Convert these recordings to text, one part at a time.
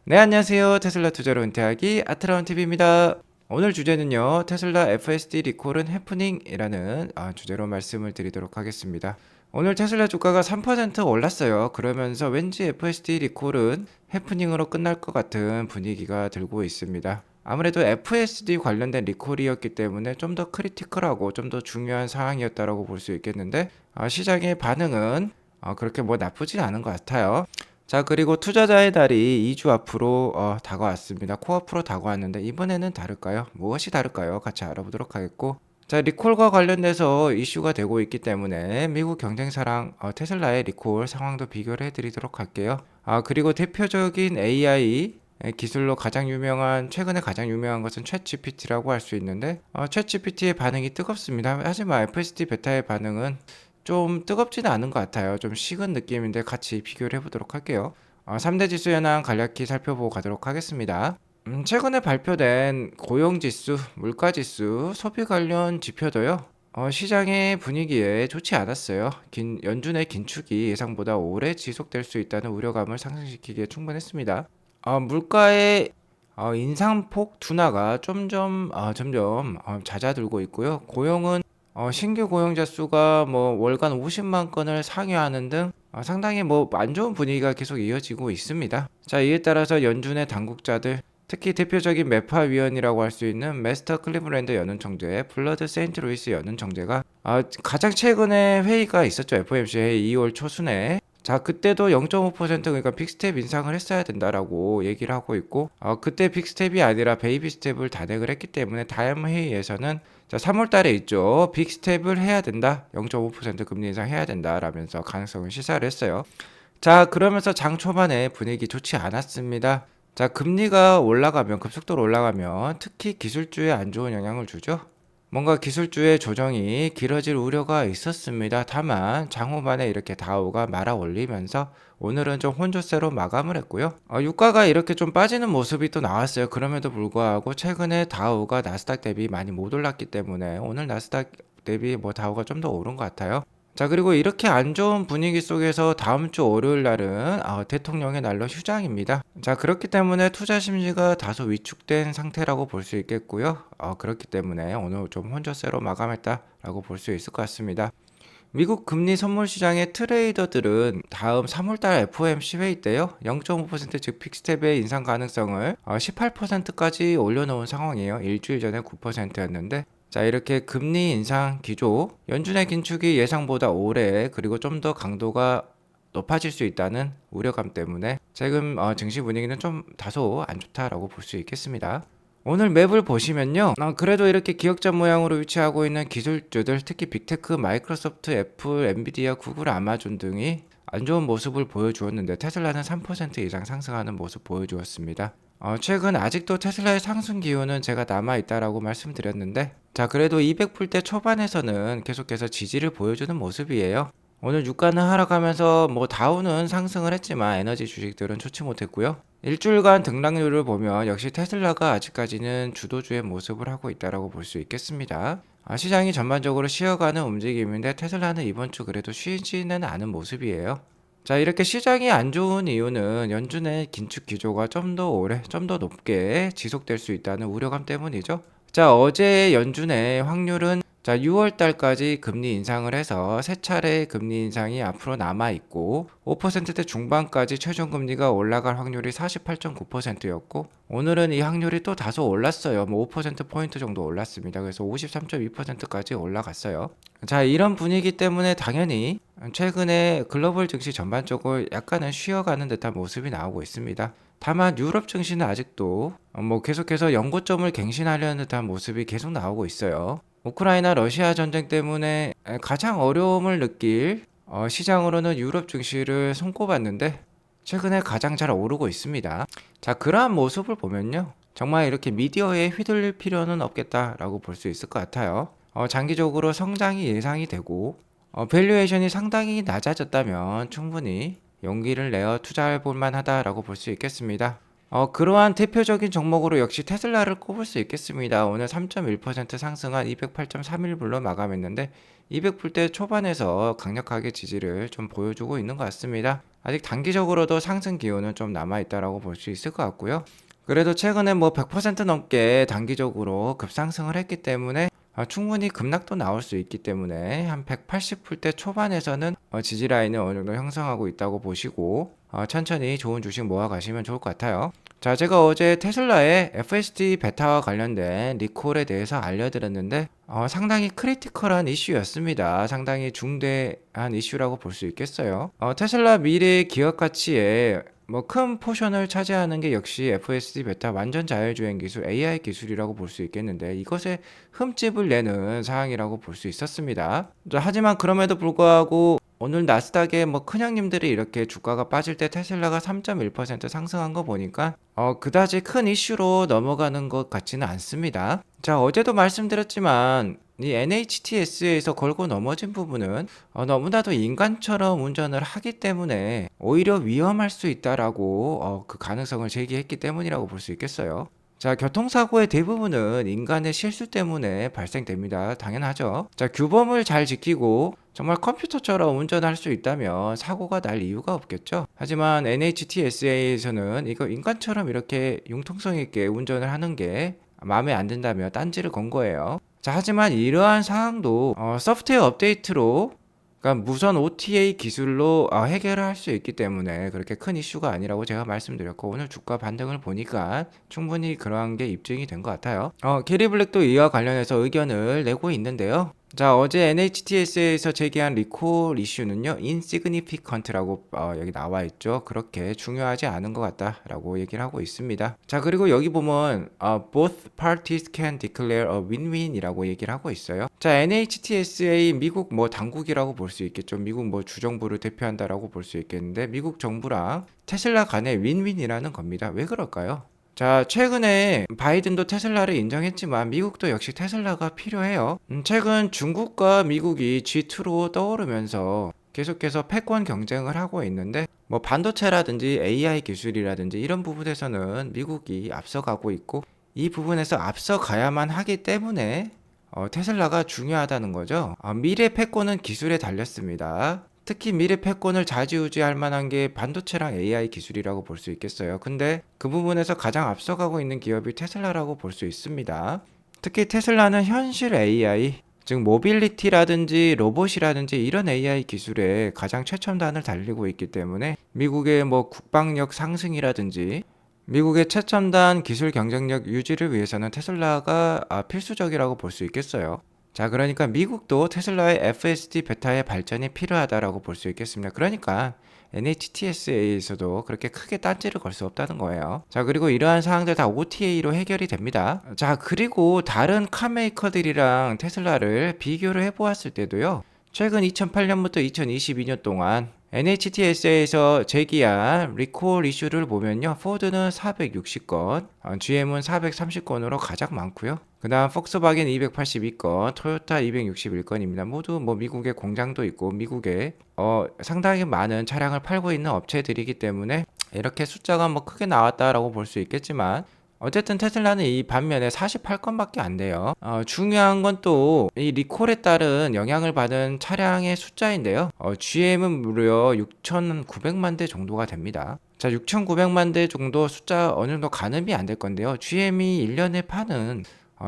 네, 안녕하세요. 테슬라 투자로 은퇴하기 아트라운TV입니다. 오늘 주제는요, 테슬라 FSD 리콜은 해프닝이라는 주제로 말씀을 드리도록 하겠습니다. 오늘 테슬라 주가가 3% 올랐어요. 그러면서 왠지 FSD 리콜은 해프닝으로 끝날 것 같은 분위기가 들고 있습니다. 아무래도 FSD 관련된 리콜이었기 때문에 좀 더 크리티컬하고 좀 더 중요한 사항이었다고 볼 수 있겠는데, 시장의 반응은 그렇게 뭐 나쁘진 않은 것 같아요. 자, 그리고 투자자의 달이 2주 앞으로 다가왔습니다. 코앞으로 다가왔는데 이번에는 다를까요? 무엇이 다를까요? 같이 알아보도록 하겠고, 자, 리콜과 관련돼서 이슈가 되고 있기 때문에 미국 경쟁사랑 테슬라의 리콜 상황도 비교를 해드리도록 할게요. 그리고 대표적인 AI 기술로 최근에 가장 유명한 것은 챗GPT라고 할 수 있는데, 챗GPT의 반응이 뜨겁습니다. 하지만 FSD 베타의 반응은 좀 뜨겁지는 않은 것 같아요. 좀 식은 느낌인데 같이 비교를 해보도록 할게요. 3대 지수 현황 간략히 살펴보고 가도록 하겠습니다. 최근에 발표된 고용지수, 물가지수, 소비 관련 지표도요. 시장의 분위기에 좋지 않았어요. 연준의 긴축이 예상보다 오래 지속될 수 있다는 우려감을 상승시키기에 충분했습니다. 물가의 인상폭 둔화가 점점 잦아들고 있고요. 고용은 신규 고용자 수가 뭐 월간 50만 건을 상회하는 등 상당히 뭐 안 좋은 분위기가 계속 이어지고 있습니다. 자, 이에 따라서 연준의 당국자들, 특히 대표적인 매파 위원이라고 할 수 있는 메스터 클리브랜드 연은총재, 블러드 세인트루이스 연은총재가 가장 최근에 회의가 있었죠. FOMC 회의 2월 초순에. 자, 그때도 0.5% 그러니까 빅스텝 인상을 했어야 된다라고 얘기를 하고 있고, 그때 빅스텝이 아니라 베이비 스텝을 단행을 했기 때문에 다음 회의에서는, 자, 3월 달에 있죠. 빅스텝을 해야 된다. 0.5% 금리 인상 해야 된다라면서 가능성을 시사를 했어요. 자, 그러면서 장 초반에 분위기 좋지 않았습니다. 자, 금리가 올라가면, 급속도로 올라가면 특히 기술주에 안 좋은 영향을 주죠. 뭔가 기술주의 조정이 길어질 우려가 있었습니다. 다만 장후반에 이렇게 다우가 말아 올리면서 오늘은 좀 혼조세로 마감을 했고요. 유가가 이렇게 좀 빠지는 모습이 또 나왔어요. 그럼에도 불구하고 최근에 다우가 나스닥 대비 많이 못 올랐기 때문에 오늘 나스닥 대비 뭐 다우가 좀 더 오른 것 같아요. 자, 그리고 이렇게 안 좋은 분위기 속에서 다음 주 월요일 날은 대통령의 날로 휴장입니다. 자, 그렇기 때문에 투자 심리가 다소 위축된 상태라고 볼 수 있겠고요. 그렇기 때문에 오늘 좀 혼조세로 마감했다라고 볼 수 있을 것 같습니다. 미국 금리 선물 시장의 트레이더들은 다음 3월달 FOMC 회의 때요, 0.5% 즉 픽스텝의 인상 가능성을 18%까지 올려놓은 상황이에요. 일주일 전에 9%였는데, 자, 이렇게 금리 인상 기조, 연준의 긴축이 예상보다 오래 그리고 좀 더 강도가 높아질 수 있다는 우려감 때문에 지금 증시 분위기는 좀 다소 안 좋다라고 볼 수 있겠습니다. 오늘 맵을 보시면요, 그래도 이렇게 기역자 모양으로 위치하고 있는 기술주들, 특히 빅테크, 마이크로소프트, 애플, 엔비디아, 구글, 아마존 등이 안 좋은 모습을 보여주었는데 테슬라는 3% 이상 상승하는 모습 보여주었습니다. 최근 아직도 테슬라의 상승 기운은 제가 남아있다라고 말씀드렸는데, 자, 그래도 200불대 초반에서는 계속해서 지지를 보여주는 모습이에요. 오늘 유가는 하락하면서 뭐 다우는 상승을 했지만 에너지 주식들은 좋지 못했고요. 일주일간 등락률을 보면 역시 테슬라가 아직까지는 주도주의 모습을 하고 있다라고 볼 수 있겠습니다. 시장이 전반적으로 쉬어가는 움직임인데 테슬라는 이번 주 그래도 쉬지는 않은 모습이에요. 자, 이렇게 시장이 안 좋은 이유는 연준의 긴축 기조가 좀 더 오래, 좀 더 높게 지속될 수 있다는 우려감 때문이죠. 자, 어제 연준의 확률은, 자, 6월 달까지 금리 인상을 해서 세 차례 금리 인상이 앞으로 남아 있고 5%대 중반까지 최종 금리가 올라갈 확률이 48.9%였고 오늘은 이 확률이 또 다소 올랐어요. 뭐 5% 포인트 정도 올랐습니다. 그래서 53.2%까지 올라갔어요. 자, 이런 분위기 때문에 당연히 최근에 글로벌 증시 전반적으로 약간은 쉬어가는 듯한 모습이 나오고 있습니다. 다만 유럽 증시는 아직도 뭐 계속해서 연고점을 갱신하려는 듯한 모습이 계속 나오고 있어요. 우크라이나 러시아 전쟁 때문에 가장 어려움을 느낄 시장으로는 유럽 증시를 손꼽았는데 최근에 가장 잘 오르고 있습니다. 자, 그러한 모습을 보면요, 정말 이렇게 미디어에 휘둘릴 필요는 없겠다라고 볼 수 있을 것 같아요. 장기적으로 성장이 예상이 되고 밸류에이션이 상당히 낮아졌다면 충분히 용기를 내어 투자해 볼 만하다라고 볼 수 있겠습니다. 그러한 대표적인 종목으로 역시 테슬라를 꼽을 수 있겠습니다. 오늘 3.1% 상승한 208.31불로 마감했는데 200불대 초반에서 강력하게 지지를 좀 보여주고 있는 것 같습니다. 아직 단기적으로도 상승 기운은 좀 남아있다라고 볼 수 있을 것 같고요. 그래도 최근에 뭐 100% 넘게 단기적으로 급상승을 했기 때문에 충분히 급락도 나올 수 있기 때문에 한 180불대 초반에서는 지지 라인을 어느 정도 형성하고 있다고 보시고 천천히 좋은 주식 모아 가시면 좋을 것 같아요. 자, 제가 어제 테슬라의 FSD 베타와 관련된 리콜에 대해서 알려드렸는데 상당히 크리티컬한 이슈였습니다. 상당히 중대한 이슈라고 볼 수 있겠어요. 테슬라 미래 기업 가치에 뭐 큰 포션을 차지하는 게 역시 FSD 베타 완전 자율주행 기술 AI 기술이라고 볼 수 있겠는데 이것에 흠집을 내는 사항이라고 볼 수 있었습니다. 하지만 그럼에도 불구하고 오늘 나스닥에 뭐 큰형님들이 이렇게 주가가 빠질 때 테슬라가 3.1% 상승한 거 보니까 그다지 큰 이슈로 넘어가는 것 같지는 않습니다. 자, 어제도 말씀드렸지만 이 NHTS에서 걸고 넘어진 부분은 너무나도 인간처럼 운전을 하기 때문에 오히려 위험할 수 있다라고 그 가능성을 제기했기 때문이라고 볼 수 있겠어요. 자, 교통사고의 대부분은 인간의 실수 때문에 발생됩니다. 당연하죠. 자, 규범을 잘 지키고 정말 컴퓨터처럼 운전할 수 있다면 사고가 날 이유가 없겠죠. 하지만 NHTSA에서는 이거 인간처럼 이렇게 융통성 있게 운전을 하는 게 마음에 안 든다며 딴지를 건 거예요. 자, 하지만 이러한 사항도 소프트웨어 업데이트로 그러니까 무선 OTA 기술로 해결을 할 수 있기 때문에 그렇게 큰 이슈가 아니라고 제가 말씀드렸고 오늘 주가 반등을 보니까 충분히 그러한 게 입증이 된 것 같아요. 게리 블랙도 이와 관련해서 의견을 내고 있는데요. 자, 어제 NHTS에서 제기한 리콜 이슈는요, insignificant라고 여기 나와 있죠. 그렇게 중요하지 않은 것 같다라고 얘기를 하고 있습니다. 자, 그리고 여기 보면 both parties can declare a win-win이라고 얘기를 하고 있어요. 자, NHTSA 미국 뭐 당국이라고 볼 수 있겠죠. 미국 뭐 주정부를 대표한다라고 볼 수 있겠는데 미국 정부랑 테슬라 간의 윈윈이라는 겁니다. 왜 그럴까요? 자, 최근에 바이든도 테슬라를 인정했지만 미국도 역시 테슬라가 필요해요. 최근 중국과 미국이 G2로 떠오르면서 계속해서 패권 경쟁을 하고 있는데 뭐 반도체라든지 AI 기술이라든지 이런 부분에서는 미국이 앞서가고 있고 이 부분에서 앞서가야만 하기 때문에 테슬라가 중요하다는 거죠. 미래 패권은 기술에 달렸습니다. 특히 미래 패권을 좌지우지할 만한 게 반도체랑 AI 기술이라고 볼 수 있겠어요. 근데 그 부분에서 가장 앞서가고 있는 기업이 테슬라라고 볼 수 있습니다. 특히 테슬라는 현실 AI, 즉 모빌리티라든지 로봇이라든지 이런 AI 기술에 가장 최첨단을 달리고 있기 때문에 미국의 뭐 국방력 상승이라든지 미국의 최첨단 기술 경쟁력 유지를 위해서는 테슬라가 필수적이라고 볼 수 있겠어요. 자, 그러니까 미국도 테슬라의 FSD 베타의 발전이 필요하다라고 볼 수 있겠습니다. 그러니까 NHTSA에서도 그렇게 크게 딴지를 걸 수 없다는 거예요. 자, 그리고 이러한 사항들 다 OTA로 해결이 됩니다. 자, 그리고 다른 카메이커들이랑 테슬라를 비교를 해보았을 때도요. 최근 2008년부터 2022년 동안 NHTSA에서 제기한 리콜 이슈를 보면요. 포드는 460건, GM은 430건으로 가장 많고요. 그 다음 폭스바겐 282건, 토요타 261건입니다. 모두 뭐 미국에 공장도 있고 미국에 상당히 많은 차량을 팔고 있는 업체들이기 때문에 이렇게 숫자가 뭐 크게 나왔다라고 볼 수 있겠지만 어쨌든 테슬라는 이 반면에 48건밖에 안 돼요. 중요한 건 또 이 리콜에 따른 영향을 받은 차량의 숫자인데요. GM은 무려 6,900만 대 정도가 됩니다. 자, 6,900만 대 정도 숫자 어느 정도 가늠이 안 될 건데요. GM이 1년에 파는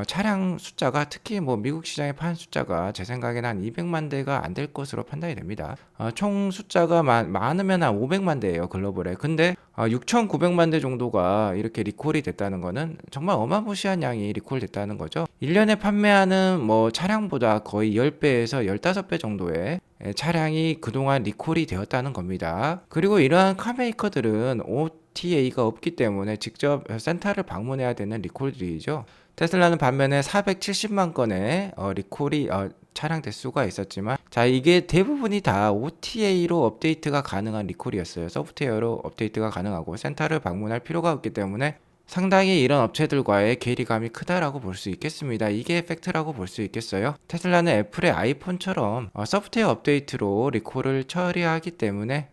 차량 숫자가 특히 뭐 미국 시장에 파는 숫자가 제 생각에는 한 200만 대가 안 될 것으로 판단이 됩니다. 총 숫자가 많으면 한 500만 대예요, 글로벌에. 근데 6,900만 대 정도가 이렇게 리콜이 됐다는 거는 정말 어마무시한 양이 리콜 됐다는 거죠. 1년에 판매하는 뭐 차량보다 거의 10배에서 15배 정도의 차량이 그동안 리콜이 되었다는 겁니다. 그리고 이러한 카메이커들은 OTA가 없기 때문에 직접 센터를 방문해야 되는 리콜들이죠. 테슬라는 반면에 470만 건의 리콜이 차량 대수가 있었지만 자, 이게 대부분이 다 OTA로 업데이트가 가능한 리콜이었어요. 소프트웨어로 업데이트가 가능하고 센터를 방문할 필요가 없기 때문에 상당히 이런 업체들과의 괴리감이 크다라고 볼 수 있겠습니다. 이게 팩트라고 볼 수 있겠어요. 테슬라는 애플의 아이폰처럼 소프트웨어 업데이트로 리콜을 처리하기 때문에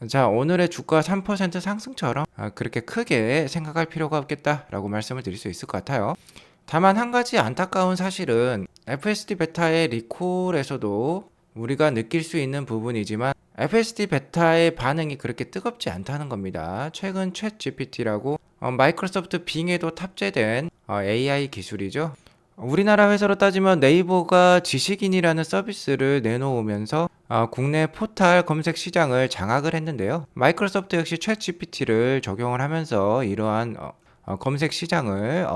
자, 오늘의 주가 3% 상승처럼 그렇게 크게 생각할 필요가 없겠다라고 말씀을 드릴 수 있을 것 같아요. 다만 한 가지 안타까운 사실은 FSD 베타의 리콜에서도 우리가 느낄 수 있는 부분이지만 FSD 베타의 반응이 그렇게 뜨겁지 않다는 겁니다. 최근 챗 GPT라고 마이크로소프트 빙에도 탑재된 AI 기술이죠. 우리나라 회사로 따지면 네이버가 지식인이라는 서비스를 내놓으면서 국내 포털 검색 시장을 장악을 했는데요. 마이크로소프트 역시 챗 GPT를 적용을 하면서 이러한 검색 시장을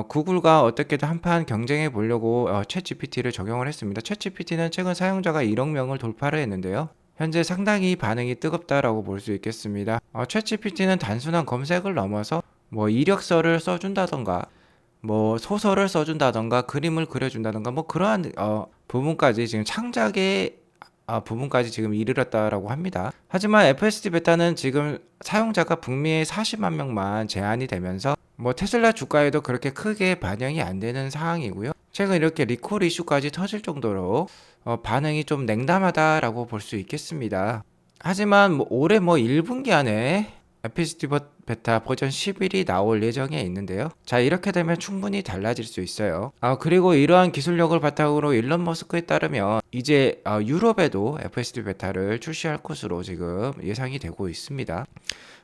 구글과 어떻게든 한판 경쟁해 보려고 챗 GPT를 적용을 했습니다. 챗 GPT는 최근 사용자가 1억 명을 돌파를 했는데요. 현재 상당히 반응이 뜨겁다라고 볼 수 있겠습니다. 챗 GPT는 단순한 검색을 넘어서 뭐 이력서를 써준다던가 뭐 소설을 써준다던가 그림을 그려준다던가 뭐 그러한 부분까지 지금 창작의 부분까지 지금 이르렀다라고 합니다. 하지만 FSD 베타는 지금 사용자가 북미에 40만 명만 제한이 되면서 뭐 테슬라 주가에도 그렇게 크게 반영이 안 되는 상황이고요. 최근 이렇게 리콜 이슈까지 터질 정도로 반응이 좀 냉담하다라고 볼 수 있겠습니다. 하지만 뭐 올해 뭐 1분기 안에 FSD 베타 버전 11이 나올 예정에 있는데요. 자, 이렇게 되면 충분히 달라질 수 있어요. 그리고 이러한 기술력을 바탕으로 일론 머스크에 따르면 이제 유럽에도 FSD 베타를 출시할 것으로 지금 예상이 되고 있습니다.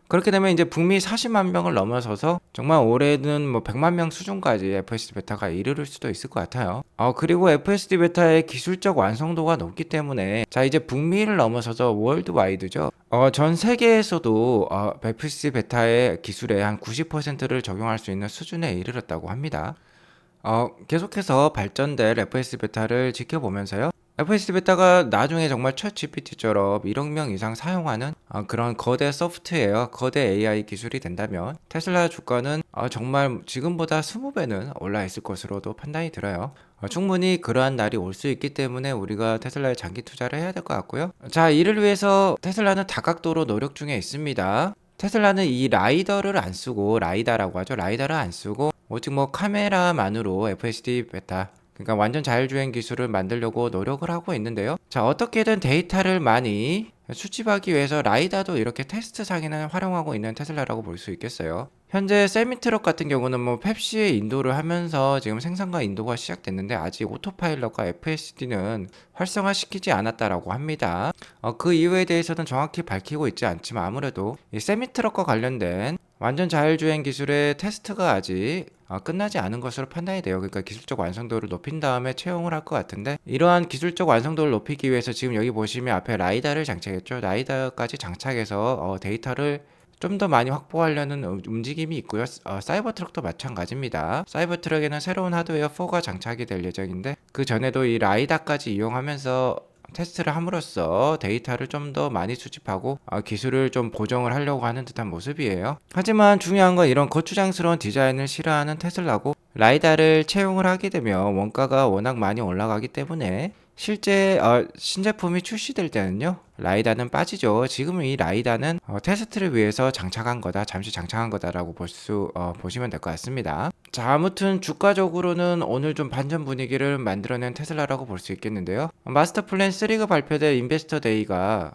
그렇게 되면 이제 북미 40만 명을 넘어서서 정말 올해는 뭐 100만 명 수준까지 FSD 베타가 이르를 수도 있을 것 같아요. 그리고 FSD 베타의 기술적 완성도가 높기 때문에 자, 이제 북미를 넘어서서 월드와이드죠. 전 세계에서도 FSD 베타의 기술의 한 90%를 적용할 수 있는 수준에 이르렀다고 합니다. 계속해서 발전될 FSD 베타를 지켜보면서요. FSD 베타가 나중에 정말 챗 GPT처럼 1억 명 이상 사용하는 그런 거대 소프트웨어, 거대 AI 기술이 된다면 테슬라 주가는 정말 지금보다 20배는 올라 있을 것으로도 판단이 들어요. 충분히 그러한 날이 올 수 있기 때문에 우리가 테슬라에 장기 투자를 해야 될 것 같고요. 자, 이를 위해서 테슬라는 다각도로 노력 중에 있습니다. 테슬라는 이 라이더를 안 쓰고 라이다라고 하죠. 라이다를 안 쓰고 오직 뭐 카메라만으로 FSD 베타 그러니까 완전 자율주행 기술을 만들려고 노력을 하고 있는데요. 자, 어떻게든 데이터를 많이 수집하기 위해서 라이다도 이렇게 테스트상에는 활용하고 있는 테슬라라고 볼 수 있겠어요. 현재 세미트럭 같은 경우는 뭐 펩시에 인도를 하면서 지금 생산과 인도가 시작됐는데 아직 오토파일럿과 FSD는 활성화시키지 않았다라고 합니다. 그 이유에 대해서는 정확히 밝히고 있지 않지만 아무래도 이 세미트럭과 관련된 완전 자율주행 기술의 테스트가 아직 끝나지 않은 것으로 판단이 돼요. 그러니까 기술적 완성도를 높인 다음에 채용을 할 것 같은데 이러한 기술적 완성도를 높이기 위해서 지금 여기 보시면 앞에 라이다를 장착했죠. 라이다까지 장착해서 데이터를 좀 더 많이 확보하려는 움직임이 있고요. 사이버트럭도 마찬가지입니다. 사이버트럭에는 새로운 하드웨어 4가 장착이 될 예정인데 그 전에도 이 라이다까지 이용하면서 테스트를 함으로써 데이터를 좀 더 많이 수집하고 기술을 좀 보정을 하려고 하는 듯한 모습이에요. 하지만 중요한 건 이런 거추장스러운 디자인을 싫어하는 테슬라고 라이다를 채용을 하게 되면 원가가 워낙 많이 올라가기 때문에 실제 신제품이 출시될 때는요 라이다는 빠지죠. 지금 이 라이다는 테스트를 위해서 장착한 거다, 잠시 장착한 거다라고 보시면 될 것 같습니다. 자, 아무튼 주가적으로는 오늘 좀 반전 분위기를 만들어낸 테슬라라고 볼 수 있겠는데요. 마스터 플랜 3가 발표될 인베스터 데이가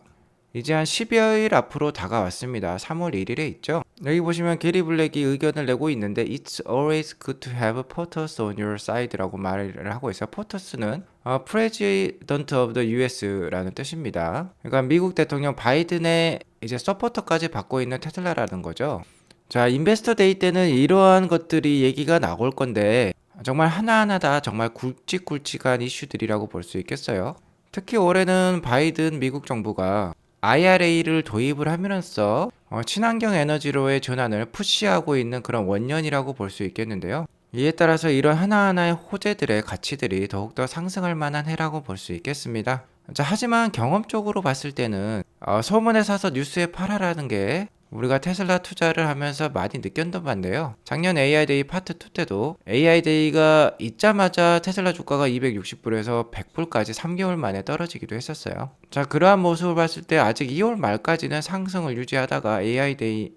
이제 한 10여일 앞으로 다가왔습니다. 3월 1일에 있죠. 여기 보시면 게리 블랙이 의견을 내고 있는데 It's always good to have POTUS on your side라고 말을 하고 있어요. POTUS는 President of the US라는 뜻입니다. 그러니까 미국 대통령 바이든의 이제 서포터까지 받고 있는 테슬라라는 거죠. 자, 인베스터 데이 때는 이러한 것들이 얘기가 나올 건데 정말 하나하나 다 정말 굵직굵직한 이슈들이라고 볼 수 있겠어요. 특히 올해는 바이든 미국 정부가 IRA를 도입을 하면서 친환경 에너지로의 전환을 푸시하고 있는 그런 원년이라고 볼 수 있겠는데요. 이에 따라서 이런 하나하나의 호재들의 가치들이 더욱더 상승할 만한 해라고 볼 수 있겠습니다. 자, 하지만 경험적으로 봤을 때는 소문에 사서 뉴스에 팔아라는 게 우리가 테슬라 투자를 하면서 많이 느꼈던 바인데요. 작년 AI데이 파트 2 때도 AI데이가 있자마자 테슬라 주가가 260불에서 100불까지 3개월 만에 떨어지기도 했었어요. 자, 그러한 모습을 봤을 때 아직 2월 말까지는 상승을 유지하다가 AI데이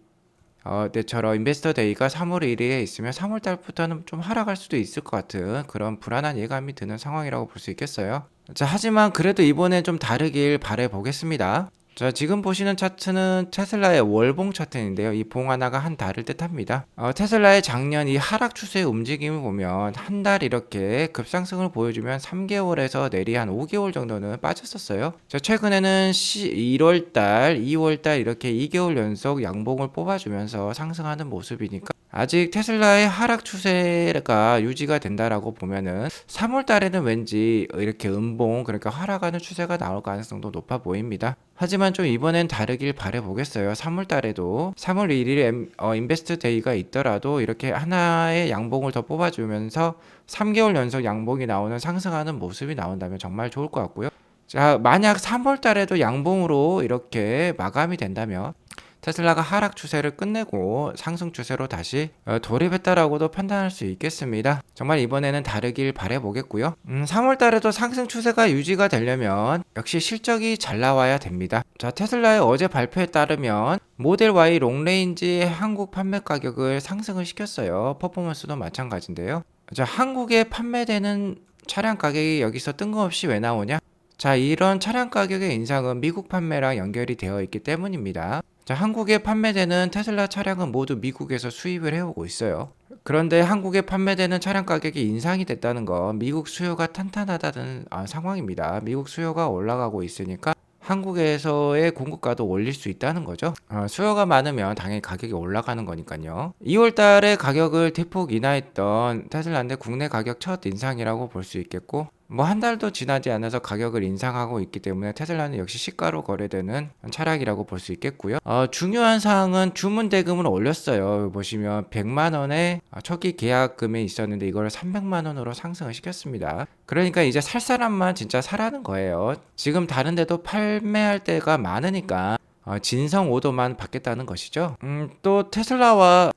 때처럼 인베스터 데이가 3월 1일에 있으면 3월 달부터는 좀 하락할 수도 있을 것 같은 그런 불안한 예감이 드는 상황이라고 볼 수 있겠어요. 자, 하지만 그래도 이번에 좀 다르길 바래 보겠습니다. 자, 지금 보시는 차트는 테슬라의 월봉 차트인데요. 이 봉 하나가 한 달을 뜻합니다. 테슬라의 작년 이 하락 추세의 움직임을 보면 한 달 이렇게 급상승을 보여주면 3개월에서 내리 한 5개월 정도는 빠졌었어요. 자, 최근에는 1월달, 2월달 이렇게 2개월 연속 양봉을 뽑아주면서 상승하는 모습이니까 아직 테슬라의 하락 추세가 유지가 된다라고 보면은 3월 달에는 왠지 이렇게 음봉, 그러니까 하락하는 추세가 나올 가능성도 높아 보입니다. 하지만 좀 이번엔 다르길 바라보겠어요. 3월 달에도 3월 1일에 인베스트 데이가 있더라도 이렇게 하나의 양봉을 더 뽑아주면서 3개월 연속 양봉이 나오는 상승하는 모습이 나온다면 정말 좋을 것 같고요. 자, 만약 3월 달에도 양봉으로 이렇게 마감이 된다면 테슬라가 하락 추세를 끝내고 상승 추세로 다시 돌입했다라고도 판단할 수 있겠습니다. 정말 이번에는 다르길 바라보겠고요. 3월 달에도 상승 추세가 유지가 되려면 역시 실적이 잘 나와야 됩니다. 자, 테슬라의 어제 발표에 따르면 모델 Y 롱레인지의 한국 판매 가격을 상승을 시켰어요. 퍼포먼스도 마찬가지인데요. 자, 한국에 판매되는 차량 가격이 여기서 뜬금없이 왜 나오냐? 자, 이런 차량 가격의 인상은 미국 판매랑 연결이 되어 있기 때문입니다. 자, 한국에 판매되는 테슬라 차량은 모두 미국에서 수입을 해오고 있어요. 그런데 한국에 판매되는 차량 가격이 인상이 됐다는 건 미국 수요가 탄탄하다는 상황입니다. 미국 수요가 올라가고 있으니까 한국에서의 공급가도 올릴 수 있다는 거죠. 수요가 많으면 당연히 가격이 올라가는 거니까요. 2월 달에 가격을 대폭 인하했던 테슬라인데 국내 가격 첫 인상이라고 볼 수 있겠고, 뭐 한 달도 지나지 않아서 가격을 인상하고 있기 때문에 테슬라는 역시 시가로 거래되는 차량이라고 볼 수 있겠고요. 중요한 사항은 주문 대금을 올렸어요. 보시면 100만 원의 초기 계약금이 있었는데 이걸 300만 원으로 상승을 시켰습니다. 그러니까 이제 살 사람만 진짜 사라는 거예요. 지금 다른 데도 판매할 때가 많으니까 진성 오더만 받겠다는 것이죠. 또 테슬라와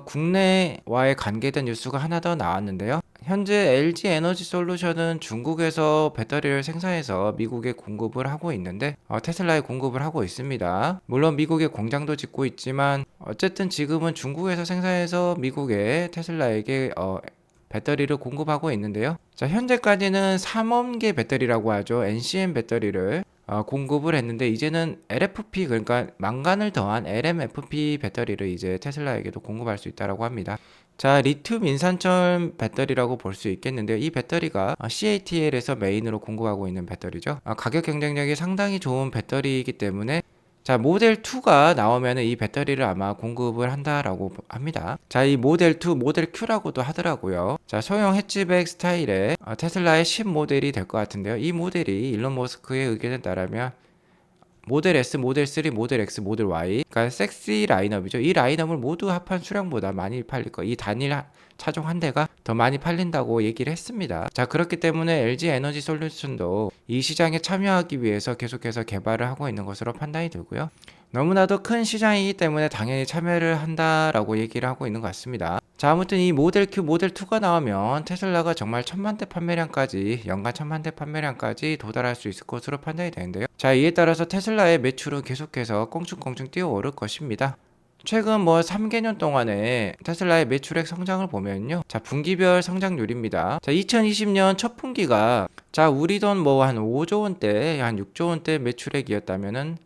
국내와의 관계된 뉴스가 하나 더 나왔는데요. 현재 LG 에너지 솔루션은 중국에서 배터리를 생산해서 미국에 공급을 하고 있는데 테슬라에 공급을 하고 있습니다. 물론 미국에 공장도 짓고 있지만 어쨌든 지금은 중국에서 생산해서 미국에 테슬라에게 배터리를 공급하고 있는데요. 자, 현재까지는 3원계 배터리라고 하죠. NCM 배터리를 공급을 했는데 이제는 LFP, 그러니까 망간을 더한 LMFP 배터리를 이제 테슬라에게도 공급할 수 있다라고 합니다. 자, 리튬 인산철 배터리라고 볼 수 있겠는데요. 이 배터리가 CATL에서 메인으로 공급하고 있는 배터리죠. 가격 경쟁력이 상당히 좋은 배터리이기 때문에 자, 모델 2가 나오면 이 배터리를 아마 공급을 한다라고 합니다. 자, 이 모델 2, 모델 Q라고도 하더라고요. 자, 소형 해치백 스타일의 테슬라의 10 모델이 될 것 같은데요. 이 모델이 일론 머스크의 의견에 따르면 모델 S, 모델 3, 모델 X, 모델 Y, 그러니까 섹시 라인업이죠. 이 라인업을 모두 합한 수량보다 많이 팔릴 거. 이 단일 차종 한 대가 더 많이 팔린다고 얘기를 했습니다. 자, 그렇기 때문에 LG 에너지 솔루션도 이 시장에 참여하기 위해서 계속해서 개발을 하고 있는 것으로 판단이 들고요. 너무나도 큰 시장이기 때문에 당연히 참여를 한다라고 얘기를 하고 있는 것 같습니다. 자, 아무튼 이 모델 Q, 모델 2가 나오면 테슬라가 정말 1000만대 판매량까지, 연간 1000만대 판매량까지 도달할 수 있을 것으로 판단이 되는데요. 자, 이에 따라서 테슬라의 매출은 계속해서 껑충껑충 뛰어오를 것입니다. 최근 뭐 3개년 동안에 테슬라의 매출액 성장을 보면요. 자, 분기별 성장률입니다. 자, 2020년 첫 분기가 자, 우리 돈 뭐 한 5조 원대, 한 6조 원대 매출액이었다면은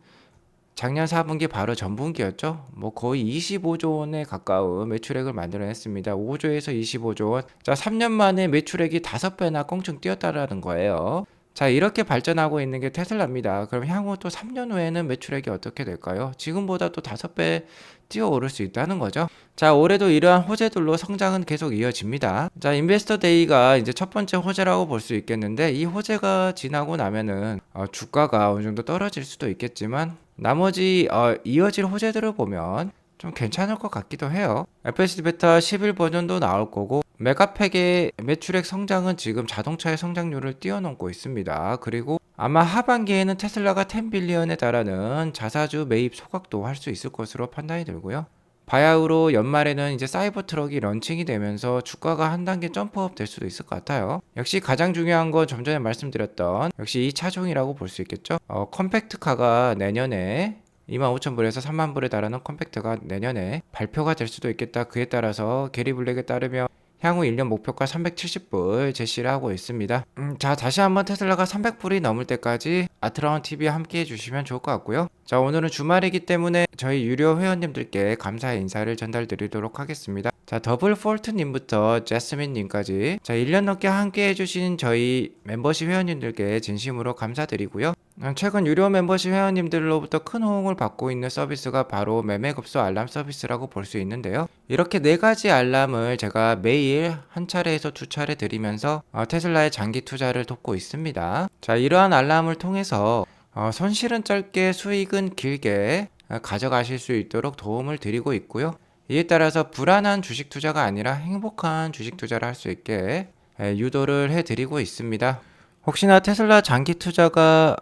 작년 4분기 바로 전분기였죠. 뭐 거의 25조 원에 가까운 매출액을 만들어냈습니다. 5조에서 25조 원. 자, 3년 만에 매출액이 5배나 껑충 뛰었다라는 거예요. 자, 이렇게 발전하고 있는 게 테슬라입니다. 그럼 향후 또 3년 후에는 매출액이 어떻게 될까요? 지금보다 또 5배 뛰어오를 수 있다는 거죠. 자, 올해도 이러한 호재들로 성장은 계속 이어집니다. 자, 인베스터 데이가 이제 첫 번째 호재라고 볼 수 있겠는데 이 호재가 지나고 나면은 주가가 어느 정도 떨어질 수도 있겠지만 나머지 이어질 호재들을 보면 좀 괜찮을 것 같기도 해요. FSD 베타 11 버전도 나올 거고 메가팩의 매출액 성장은 지금 자동차의 성장률을 뛰어넘고 있습니다. 그리고 아마 하반기에는 테슬라가 10빌리언에 달하는 자사주 매입 소각도 할 수 있을 것으로 판단이 들고요. 바야흐로 연말에는 이제 사이버 트럭이 런칭이 되면서 주가가 한 단계 점프업 될 수도 있을 것 같아요. 역시 가장 중요한 건 좀 전에 말씀드렸던 역시 이 차종이라고 볼 수 있겠죠. 컴팩트카가 내년에 25,000불에서 30,000불에 달하는 컴팩트가 내년에 발표가 될 수도 있겠다. 그에 따라서 게리 블랙에 따르면 향후 1년 목표가 370불 제시를 하고 있습니다. 자, 다시 한번 테슬라가 300불이 넘을 때까지 아트라운 TV 함께 해주시면 좋을 것 같고요. 자, 오늘은 주말이기 때문에 저희 유료 회원님들께 감사의 인사를 전달드리도록 하겠습니다. 자, 더블 폴트님부터 제스민님까지 자, 1년 넘게 함께 해주신 저희 멤버십 회원님들께 진심으로 감사드리고요. 최근 유료 멤버십 회원님들로부터 큰 호응을 받고 있는 서비스가 바로 매매급소 알람 서비스라고 볼 수 있는데요. 이렇게 4가지 알람을 제가 매일 한 차례에서 2차례 드리면서 테슬라의 장기 투자를 돕고 있습니다. 자, 이러한 알람을 통해서 손실은 짧게 수익은 길게 가져가실 수 있도록 도움을 드리고 있고요. 이에 따라서 불안한 주식 투자가 아니라 행복한 주식 투자를 할 수 있게 유도를 해드리고 있습니다. 혹시나 테슬라 장기 투자가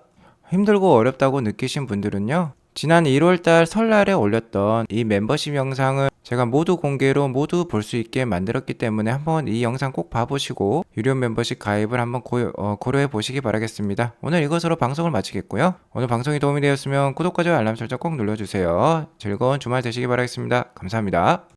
힘들고 어렵다고 느끼신 분들은요, 지난 1월달 설날에 올렸던 이 멤버십 영상을 제가 모두 공개로 모두 볼 수 있게 만들었기 때문에 한번 이 영상 꼭 봐보시고 유료 멤버십 가입을 한번 고려해 보시기 바라겠습니다. 오늘 이것으로 방송을 마치겠고요. 오늘 방송이 도움이 되었으면 구독과 좋아요 알람 설정 꼭 눌러주세요. 즐거운 주말 되시기 바라겠습니다. 감사합니다.